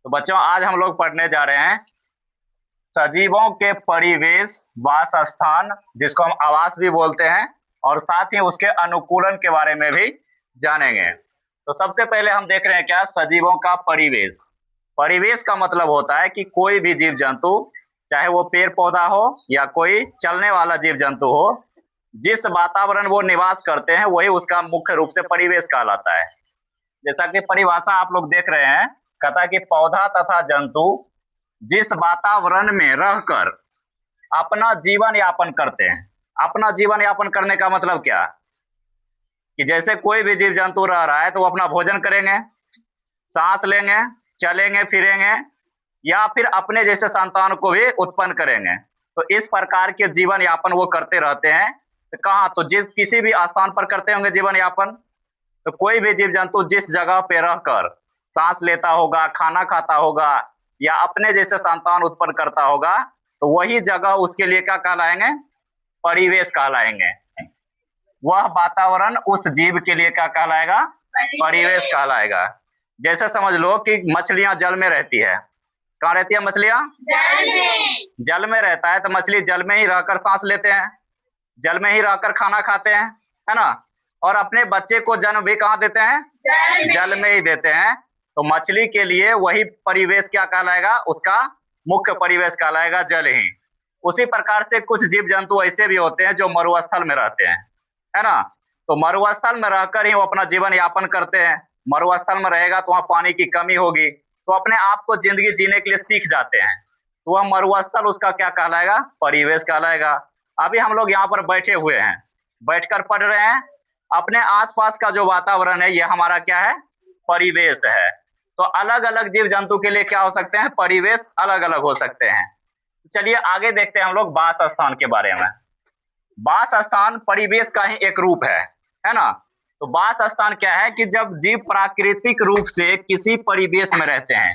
तो बच्चों आज हम लोग पढ़ने जा रहे हैं सजीवों के परिवेश वास स्थान, जिसको हम आवास भी बोलते हैं, और साथ ही उसके अनुकूलन के बारे में भी जानेंगे। तो सबसे पहले हम देख रहे हैं क्या, सजीवों का परिवेश। परिवेश का मतलब होता है कि कोई भी जीव जंतु, चाहे वो पेड़ पौधा हो या कोई चलने वाला जीव जंतु हो, जिस वातावरण वो निवास करते हैं वही उसका मुख्य रूप से परिवेश कहलाता है। जैसा कि परिभाषा आप लोग देख रहे हैं, कहता है कि पौधा तथा जंतु जिस वातावरण में रहकर अपना जीवन यापन करते हैं। अपना जीवन यापन करने का मतलब क्या, कि जैसे कोई भी जीव जंतु रह रहा है तो वो अपना भोजन करेंगे, सांस लेंगे, चलेंगे फिरेंगे, या फिर अपने जैसे संतान को भी उत्पन्न करेंगे। तो इस प्रकार के जीवन यापन वो करते रहते हैं। तो कहाँ, तो जिस किसी भी स्थान पर करते होंगे जीवन यापन। तो कोई भी जीव जंतु जिस जगह पे रहकर सांस लेता होगा, खाना खाता होगा, या अपने जैसे संतान उत्पन्न करता होगा, तो वही जगह उसके लिए क्या कहलाएंगे, परिवेश कहलाएंगे। वह वातावरण उस जीव के लिए क्या कहलाएगा, परिवेश कहलाएगा। जैसे समझ लो कि मछलियां जल में रहती है। कहाँ रहती है मछलियां? जल में रहता है, तो मछली जल में ही रहकर सांस लेते हैं, जल में ही रहकर खाना खाते हैं, है ना। और अपने बच्चे को जन्म भी कहाँ देते हैं, जल में ही देते हैं। तो मछली के लिए वही परिवेश क्या कहलाएगा, उसका मुख्य परिवेश कहलाएगा जल ही। उसी प्रकार से कुछ जीव जंतु ऐसे भी होते हैं जो मरुस्थल में रहते हैं, है ना। तो मरुस्थल में रहकर ही वो अपना जीवन यापन करते हैं। मरुस्थल में रहेगा तो वहां पानी की कमी होगी, तो अपने आप को जिंदगी जीने के लिए सीख जाते हैं। तो वह मरुस्थल उसका क्या कहलाएगा, परिवेश कहलाएगा। अभी हम लोग यहाँ पर बैठे हुए हैं, बैठकर पढ़ रहे हैं। अपने आसपास का जो वातावरण है ये हमारा क्या है, परिवेश है। तो अलग अलग जीव जंतु के लिए क्या हो सकते हैं, परिवेश अलग अलग हो सकते हैं। चलिए आगे देखते हैं हम लोग वास स्थान के बारे में। वास स्थान परिवेश का ही एक रूप है ना। तो वास स्थान क्या है, कि जब जीव प्राकृतिक रूप से किसी परिवेश में रहते हैं।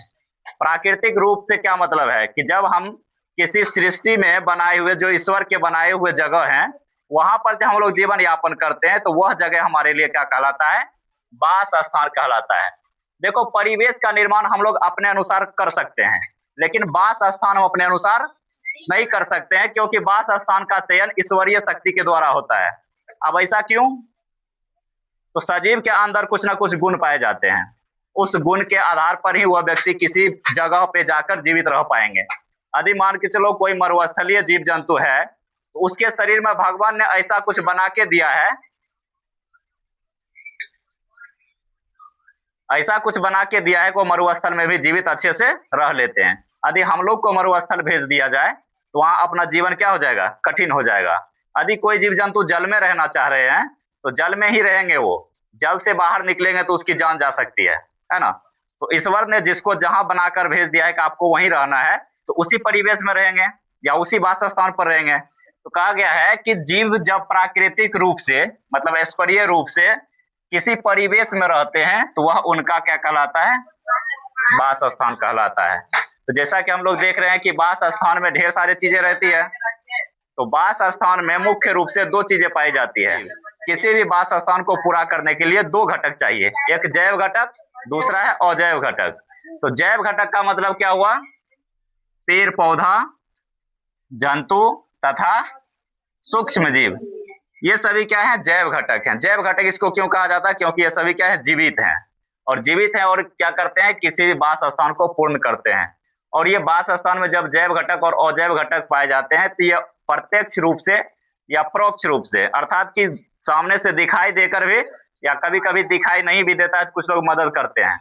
प्राकृतिक रूप से क्या मतलब है, कि जब हम किसी सृष्टि में बनाए हुए, जो ईश्वर के बनाए हुए जगह हैं, वहां पर जब हम लोग जीवन यापन करते हैं, तो वह जगह हमारे लिए क्या कहलाता है, वास स्थान कहलाता है। देखो परिवेश का निर्माण हम लोग अपने अनुसार कर सकते हैं, लेकिन वास स्थान हम अपने अनुसार नहीं कर सकते हैं, क्योंकि वास स्थान का चयन ईश्वरीय शक्ति के द्वारा होता है। अब ऐसा क्यों, तो सजीव के अंदर कुछ ना कुछ गुण पाए जाते हैं, उस गुण के आधार पर ही वह व्यक्ति किसी जगह पे जाकर जीवित रह पाएंगे। यदि मान के चलो कोई मरुस्थलीय जीव जंतु है, तो उसके शरीर में भगवान ने ऐसा कुछ बना के दिया है, ऐसा कुछ बना के दिया है कि वो मरुस्थल में भी जीवित अच्छे से रह लेते हैं। यदि हम लोग को मरुस्थल भेज दिया जाए तो वहां अपना जीवन क्या हो जाएगा, कठिन हो जाएगा। यदि कोई जीव जंतु जल में रहना चाह रहे हैं तो जल में ही रहेंगे, वो जल से बाहर निकलेंगे तो उसकी जान जा सकती है ना। तो ईश्वर ने जिसको जहां बनाकर भेज दिया है कि आपको वहीं रहना है, तो उसी परिवेश में रहेंगे या उसी वास स्थान पर रहेंगे। तो कहा गया है कि जीव जब प्राकृतिक रूप से, मतलब ईश्वरीय रूप से किसी परिवेश में रहते हैं, तो वह उनका क्या कहलाता है, वास स्थान कहलाता है। तो जैसा कि हम लोग देख रहे हैं कि वास स्थान में ढेर सारी चीजें रहती है। तो वास स्थान में मुख्य रूप से दो चीजें पाई जाती है। किसी भी वास स्थान को पूरा करने के लिए दो घटक चाहिए, एक जैव घटक, दूसरा है अजैव घटक। तो जैव घटक का मतलब क्या हुआ, पेड़ पौधा, जंतु तथा सूक्ष्म जीव, ये सभी क्या है, जैव घटक हैं। जैव घटक इसको क्यों कहा जाता है, क्योंकि ये सभी क्या है, जीवित हैं, और जीवित हैं और क्या करते हैं, किसी भी वास स्थान को पूर्ण करते हैं। और ये वास स्थान में जब जैव घटक और अजैव घटक पाए जाते हैं, तो ये प्रत्यक्ष रूप से या परोक्ष रूप से, अर्थात कि सामने से दिखाई देकर भी, या कभी कभी दिखाई नहीं भी देता है तो कुछ लोग मदद करते हैं।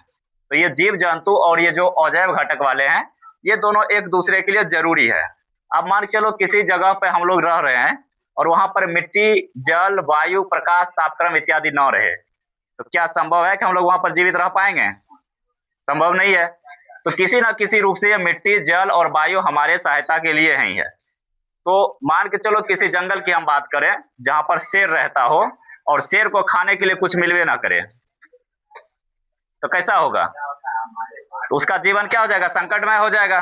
तो ये जीव जंतु और ये जो अजैव घटक वाले हैं, ये दोनों एक दूसरे के लिए जरूरी है। अब मान के चलो किसी जगह पे हम लोग रह रहे हैं और वहां पर मिट्टी, जल, वायु, प्रकाश, तापक्रम इत्यादि न रहे, तो क्या संभव है कि हम लोग वहां पर जीवित रह पाएंगे? संभव नहीं है। तो किसी ना किसी रूप से ये मिट्टी, जल और वायु हमारे सहायता के लिए ही है। तो मान के चलो किसी जंगल की हम बात करें जहां पर शेर रहता हो, और शेर को खाने के लिए कुछ मिलवे ना करे, तो कैसा होगा, तो उसका जीवन क्या हो जाएगा, संकटमय हो जाएगा।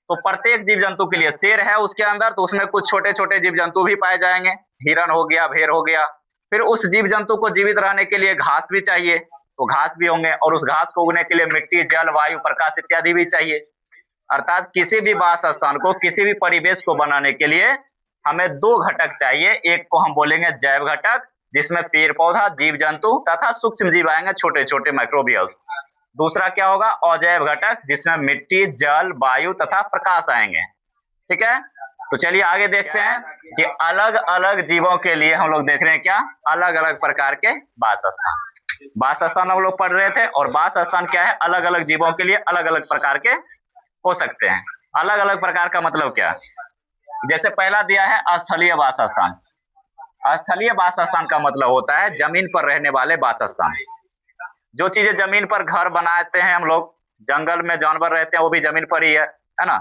तो प्रत्येक जीव जंतु के लिए, शेर है उसके अंदर तो उसमें कुछ छोटे छोटे जीव जंतु भी पाए जाएंगे, हिरण हो गया, भेड़ हो गया। फिर उस जीव जंतु को जीवित रहने के लिए घास भी चाहिए, तो घास भी होंगे, और उस घास को उगने के लिए मिट्टी, जल, वायु, प्रकाश इत्यादि भी चाहिए। अर्थात किसी भी वास स्थान को, किसी भी परिवेश को बनाने के लिए हमें दो घटक चाहिए। एक को हम बोलेंगे जैव घटक, जिसमें पेड़ पौधा, जीव जंतु तथा सूक्ष्म जीव आएंगे, छोटे छोटे माइक्रोबियल्स। दूसरा क्या होगा? अजैव घटक, जिसमें मिट्टी, जल, वायु तथा प्रकाश आएंगे। ठीक है, तो चलिए आगे देखते हैं कि अलग अलग जीवों के लिए हम लोग देख रहे हैं क्या, अलग अलग प्रकार के वास स्थान। वास स्थान हम लोग पढ़ रहे थे, और वास स्थान क्या है? अलग अलग जीवों के लिए अलग अलग प्रकार के हो सकते हैं। अलग अलग प्रकार का मतलब क्या? जैसे पहला दिया है स्थलीय वास स्थान। स्थलीय वास स्थान का मतलब होता है जमीन पर रहने वाले वास स्थान। जो चीजें जमीन पर घर बनाते हैं हम लोग, जंगल में जानवर रहते हैं वो भी जमीन पर ही है ना,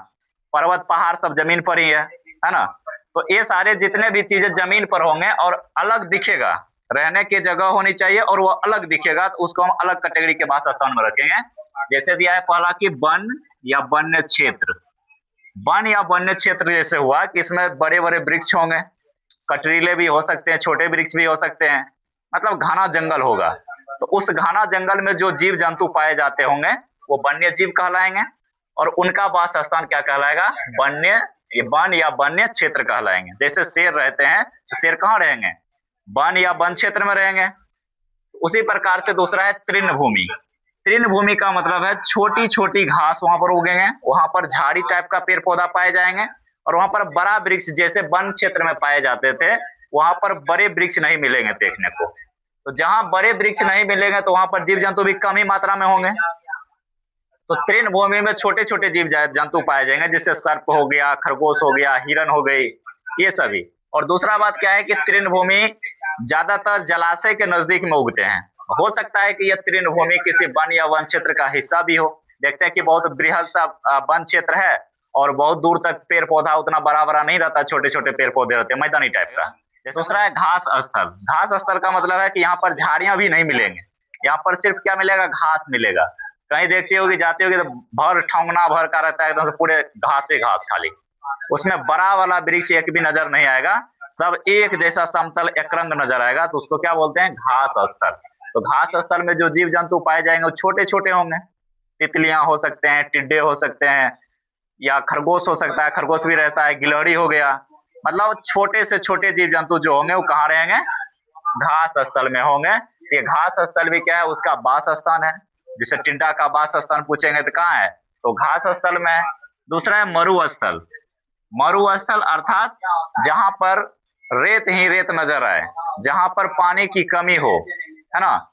पर्वत पहाड़ सब जमीन पर ही है ना। तो ये सारे जितने भी चीजें जमीन पर होंगे और अलग दिखेगा, रहने की जगह होनी चाहिए और वो अलग दिखेगा, तो उसको हम अलग कैटेगरी के वास स्थान में रखेंगे। जैसे दिया है पहला कि वन या वन्य क्षेत्र। वन या वन्य क्षेत्र जैसे हुआ कि इसमें बड़े बड़े वृक्ष होंगे, कटरीले भी हो सकते हैं, छोटे वृक्ष भी हो सकते हैं, मतलब घना जंगल होगा। तो उस घना जंगल में जो जीव जंतु पाए जाते होंगे वो वन्य जीव कहलाएंगे, और उनका वास स्थान क्या कहलाएगा? वन या वन्य क्षेत्र कहलाएंगे। जैसे शेर रहते हैं, तो शेर कहाँ रहेंगे? वन या वन क्षेत्र में रहेंगे। उसी प्रकार से दूसरा है तृणभूमि। तृणभूमि का मतलब है छोटी छोटी घास वहां पर उगेंगे, वहां पर झाड़ी टाइप का पेड़ पौधा पाए जाएंगे, और वहां पर बड़ा वृक्ष जैसे वन क्षेत्र में पाए जाते थे, वहां पर बड़े वृक्ष नहीं मिलेंगे देखने को। तो जहां बड़े वृक्ष नहीं मिलेंगे तो वहां पर जीव जंतु भी कम ही मात्रा में होंगे। तो तृणभूमि में छोटे छोटे जीव जंतु पाए जाएंगे, जैसे सर्प हो गया, खरगोश हो गया, हिरन हो गई, ये सभी। और दूसरा बात क्या है कि तृणभूमि ज्यादातर जलाशय के नजदीक में उगते हैं। हो सकता है कि यह तृणभूमि किसी वन या वन क्षेत्र का हिस्सा भी हो। देखते हैं कि बहुत बृहद सा वन क्षेत्र है और बहुत दूर तक पेड़ पौधा उतना बड़ा बड़ा नहीं रहता, छोटे छोटे पेड़ पौधे रहते हैं, मैदानी टाइप का। दूसरा है घास स्थल। घास स्थल का मतलब है कि यहाँ पर झाड़ियां भी नहीं मिलेंगे, यहाँ पर सिर्फ क्या मिलेगा? घास मिलेगा। कहीं देखती होगी, जाती होगी तो भर ठोंगना भर का रहता है, एकदम से पूरे घास से घास खाली, उसमें बड़ा वाला वृक्ष एक भी नजर नहीं आएगा, सब एक जैसा समतल एकरंग नजर आएगा, तो उसको क्या बोलते हैं? घास स्थल। तो घास स्थल में जो जीव जंतु पाए जाएंगे वो छोटे छोटे होंगे, तितलियां हो सकते हैं, टिड्डे हो सकते हैं, या खरगोश हो सकता है, खरगोश भी रहता है, गिलहरी हो गया, मतलब छोटे से छोटे जीव जंतु जो होंगे वो कहाँ रहेंगे? घास स्थल में होंगे। ये घास स्थल भी क्या है? उसका वास स्थान है। जैसे टिड्डा का वास स्थान पूछेंगे तो कहाँ है? तो घास स्थल में है। दूसरा है मरुस्थल। मरुस्थल अर्थात जहां पर रेत ही रेत नजर आए, जहां पर पानी की कमी हो, है ना।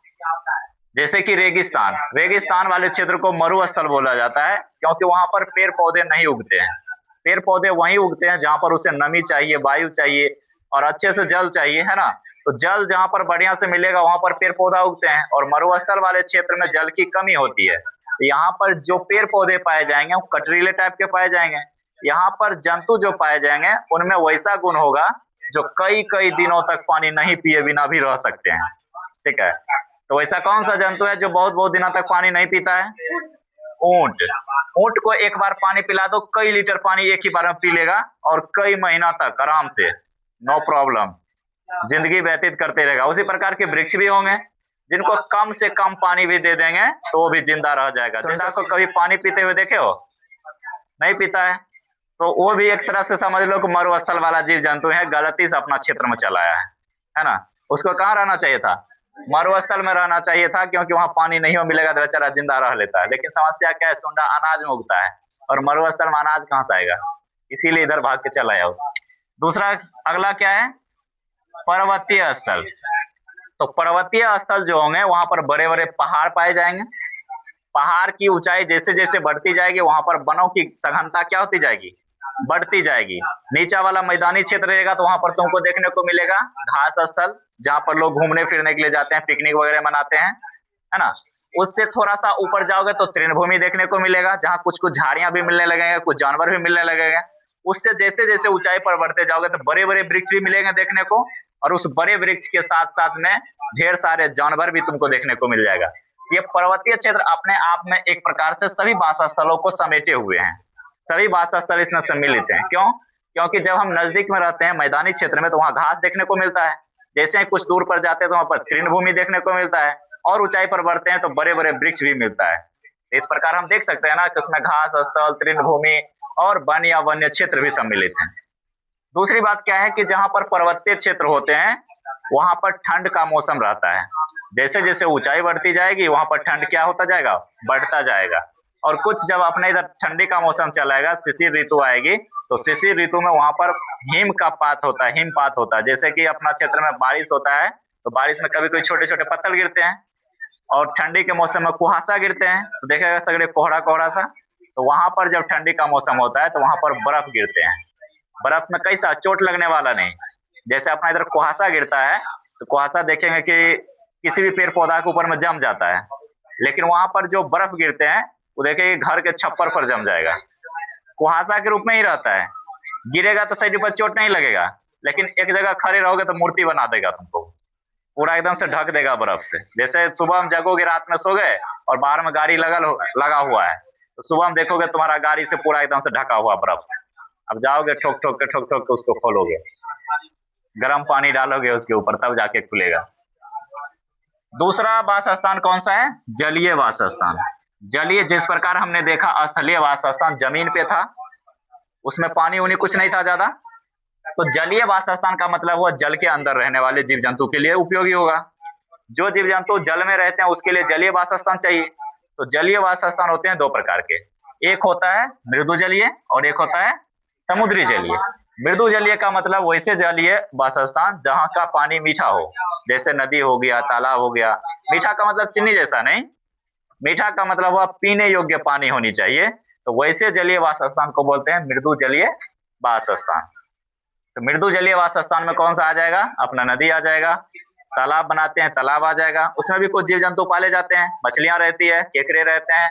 जैसे कि रेगिस्तान, रेगिस्तान वाले क्षेत्र को मरुस्थल बोला जाता है, क्योंकि वहां पर पेड़ पौधे नहीं उगते हैं। पेड़ पौधे वहीं उगते हैं जहां पर उसे नमी चाहिए, वायु चाहिए और अच्छे से जल चाहिए, है ना। तो जल जहां पर बढ़िया से मिलेगा वहां पर पेड़ पौधा उगते हैं, और मरुस्थल वाले क्षेत्र में जल की कमी होती है। यहाँ पर जो पेड़ पौधे पाए जाएंगे वो कटरीले टाइप के पाए जाएंगे। यहाँ पर जंतु जो पाए जाएंगे उनमें वैसा गुण होगा जो कई कई दिनों तक पानी नहीं पिए बिना भी रह सकते हैं। ठीक है, तो वैसा कौन सा जंतु है जो बहुत बहुत दिनों तक पानी नहीं पीता है? ऊंट। ऊंट को एक बार पानी पिला दो, कई लीटर पानी एक ही बार में पी लेगा और कई महीना तक आराम से, नो प्रॉब्लम, जिंदगी व्यतीत करते रहेगा। उसी प्रकार के वृक्ष भी होंगे जिनको कम से कम पानी भी दे देंगे तो वो भी जिंदा रह जाएगा। जिंदा को कभी पानी पीते हुए देखे हो? नहीं पीता है, तो वो भी एक तरह से समझ लो कि मरुस्थल वाला जीव जंतु है, गलती से अपना क्षेत्र में चला आया है ना। उसको कहाँ रहना चाहिए था? मरुस्थल में रहना चाहिए था, क्योंकि वहां पानी नहीं हो मिलेगा तो बेचारा जिंदा रह लेता है। लेकिन समस्या क्या है? सुंडा अनाज में उगता है और मरुस्थल में अनाज कहाँ से आएगा, इसीलिए इधर भाग के चला आया। दूसरा अगला क्या है? पर्वतीय स्थल। तो पर्वतीय स्थल जो होंगे वहां पर बड़े बड़े पहाड़ पाए जाएंगे। पहाड़ की ऊंचाई जैसे जैसे बढ़ती जाएगी वहां पर वनों की सघनता क्या होती जाएगी? बढ़ती जाएगी। नीचा वाला मैदानी क्षेत्र रहेगा तो वहां पर तुमको देखने को मिलेगा घास स्थल, जहां पर लोग घूमने फिरने के लिए जाते हैं, पिकनिक वगैरह मनाते हैं, है ना। उससे थोड़ा सा ऊपर जाओगे तो तृणभूमि देखने को मिलेगा, जहां कुछ कुछ झाड़ियां भी मिलने लगेंगे, कुछ जानवर भी मिलने लगेंगे। उससे जैसे जैसे ऊंचाई पर बढ़ते जाओगे तो बड़े बड़े वृक्ष भी मिलेंगे देखने को, और उस बड़े वृक्ष के साथ साथ में ढेर सारे जानवर भी तुमको देखने को मिल जाएगा। ये पर्वतीय क्षेत्र अपने आप में एक प्रकार से सभी वास स्थलों को समेटे हुए हैं, सभी वास स्थल इसमें सम्मिलित हैं। क्यों? क्योंकि जब हम नजदीक में रहते हैं मैदानी क्षेत्र में तो वहां घास देखने को मिलता है, जैसे ही कुछ दूर पर जाते हैं तो वहां पर तृणभूमि देखने को मिलता है, और ऊंचाई पर बढ़ते हैं तो बड़े बड़े वृक्ष भी मिलता है। इस प्रकार हम देख सकते हैं ना कि उसमें घास स्थल, तृणभूमि और वन या वन्य क्षेत्र भी सम्मिलित हैं। दूसरी बात क्या है कि जहां पर पर्वतीय क्षेत्र होते हैं वहां पर ठंड का मौसम रहता है। जैसे जैसे ऊंचाई बढ़ती जाएगी वहां पर ठंड क्या होता जाएगा, बढ़ता जाएगा। और कुछ जब अपने इधर ठंडी का मौसम चलाएगा, शिशिर ऋतु आएगी, तो शिशिर ऋतु में वहां पर हिम का पात होता है, हिमपात होता है। जैसे कि अपना क्षेत्र में बारिश होता है तो बारिश में कभी कोई छोटे छोटे पत्थर गिरते हैं, और ठंडी के मौसम में कुहासा गिरते हैं, तो देखेगा सगड़े कोहरा कोहरा सा। तो वहां पर जब ठंडी का मौसम होता है तो वहां पर बर्फ गिरते हैं। बर्फ में कैसा, चोट लगने वाला नहीं। जैसे अपना इधर कुहासा गिरता है तो कुहासा देखेंगे कि किसी भी पेड़ पौधा के ऊपर में जम जाता है, लेकिन वहां पर जो बर्फ गिरते हैं वो देखेंगे घर के छप्पर पर जम जाएगा। कुहासा के रूप में ही रहता है, गिरेगा तो सही पर चोट नहीं लगेगा, लेकिन एक जगह खड़े रहोगे तो मूर्ति बना देगा तुमको, पूरा एकदम से ढक देगा बर्फ से। जैसे सुबह हम जगोगे, रात में सो गए और बाहर में गाड़ी लगा हुआ है, तो सुबह हम देखोगे तुम्हारा गाड़ी से पूरा एकदम से ढका हुआ बर्फ से। अब जाओगे ठोक ठोक के उसको खोलोगे, गर्म पानी डालोगे उसके ऊपर, तब जाके खुलेगा। दूसरा वास स्थान कौन सा है, जलीय वास स्थान। जलीय, जिस प्रकार हमने देखा स्थलीय वास स्थान जमीन पे था, उसमें पानी उनी कुछ नहीं था ज्यादा। तो जलीय वास स्थान का मतलब हुआ जल के अंदर रहने वाले जीव जंतु के लिए उपयोगी होगा। जो जीव जंतु जल में रहते हैं उसके लिए जलीय वास स्थान चाहिए। तो जलीय वास स्थान होते हैं दो प्रकार के, एक होता है मृदु जलीय और एक होता है समुद्री जलीय। मृदु जलीय का मतलब वैसे जलीय वास स्थान जहाँ का पानी मीठा हो, जैसे नदी हो गया, तालाब हो गया। मीठा का मतलब चीनी जैसा नहीं, मीठा का मतलब हुआ पीने योग्य पानी होनी चाहिए। तो वैसे जलीय वास स्थान को बोलते हैं मृदु जलीय वास स्थान। तो मृदु जलीय वास स्थान में कौन सा आ जाएगा, अपना नदी आ जाएगा। तालाब बनाते हैं, तालाब आ जाएगा। उसमें भी कुछ जीव जंतु पाले जाते हैं, मछलियां रहती है, केकड़े रहते हैं।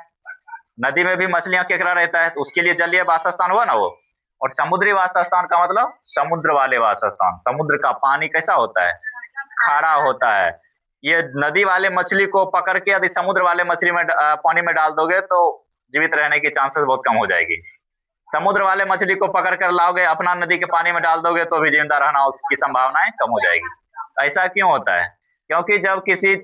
नदी में भी मछलियां केकड़ा रहता है, तो उसके लिए जलीय वास स्थान हुआ ना वो। और समुद्री वास स्थान का मतलब समुद्र वाले वास स्थान। समुद्र का पानी कैसा होता है, खारा होता है। ये नदी वाले मछली को पकड़ के यदि समुद्र वाले मछली में पानी में डाल दोगे तो जीवित रहने की चांसेस बहुत कम हो जाएगी। समुद्र वाले मछली को पकड़ कर लाओगे, अपना नदी के पानी में डाल दोगे तो भी जिंदा रहना उसकी संभावनाएं कम हो जाएगी। ऐसा क्यों होता है, क्योंकि जब किसी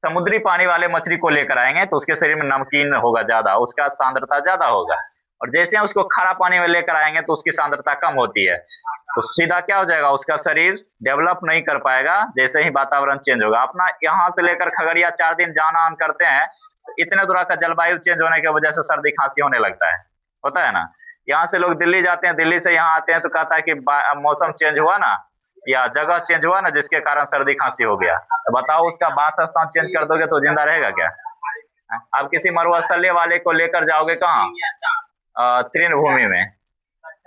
समुद्री पानी वाले मछली को लेकर आएंगे तो उसके शरीर में नमकीन होगा ज्यादा, उसका सांद्रता ज्यादा होगा। और जैसे हम उसको खारा पानी में लेकर आएंगे तो उसकी सांद्रता कम होती है, तो सीधा क्या हो जाएगा, उसका शरीर डेवलप नहीं कर पाएगा। जैसे ही वातावरण चेंज होगा, अपना यहाँ से लेकर खगड़िया 4 दिन जाना आन करते हैं, तो इतने दूर का जलवायु चेंज होने की वजह से सर्दी खांसी होने लगता है, होता है ना। यहाँ से लोग दिल्ली जाते हैं, दिल्ली से यहाँ आते हैं तो कहता है कि मौसम चेंज हुआ ना, या जगह चेंज हुआ ना, जिसके कारण सर्दी खांसी हो गया। तो बताओ उसका वास स्थान चेंज कर दोगे तो जिंदा रहेगा क्या। अब किसी मरुस्थलीय वाले को लेकर जाओगे कहाँ, तृणभूमि में,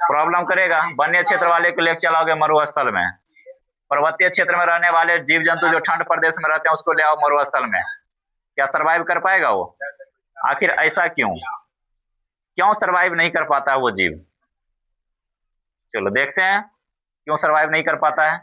प्रॉब्लम करेगा। वन्य क्षेत्र वाले को लेकर चलाओगे मरुस्थल में। पर्वतीय क्षेत्र में रहने वाले जीव जंतु जो ठंड प्रदेश में रहते हैं उसको ले आओ मरुस्थल में, क्या सरवाइव कर पाएगा वो। आखिर ऐसा क्यों, क्यों सरवाइव नहीं कर पाता वो जीव। चलो देखते हैं क्यों सरवाइव नहीं कर पाता है।